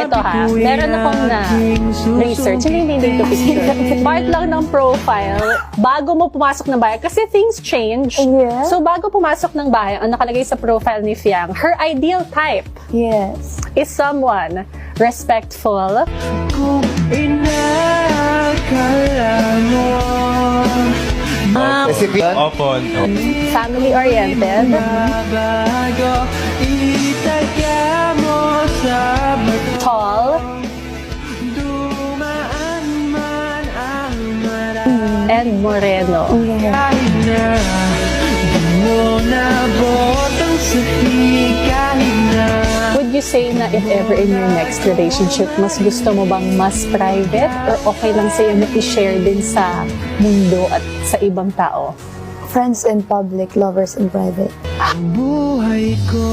to ha. Meron akong na research. Hindi to picture. Part lang ng profile bago mo pumasok ng bahay. Kasi things change. Yeah. So bago pumasok ng bahay, ang nakalagay sa profile ni Fiang, her ideal type Yes. is someone respectful, Opo. family-oriented, tall, and moreno. Would you say na if ever in your next relationship, mas gusto mo bang mas private or okay lang sa'yo na i-share din sa mundo at sa ibang tao? Friends in public, lovers in private. Buhay ko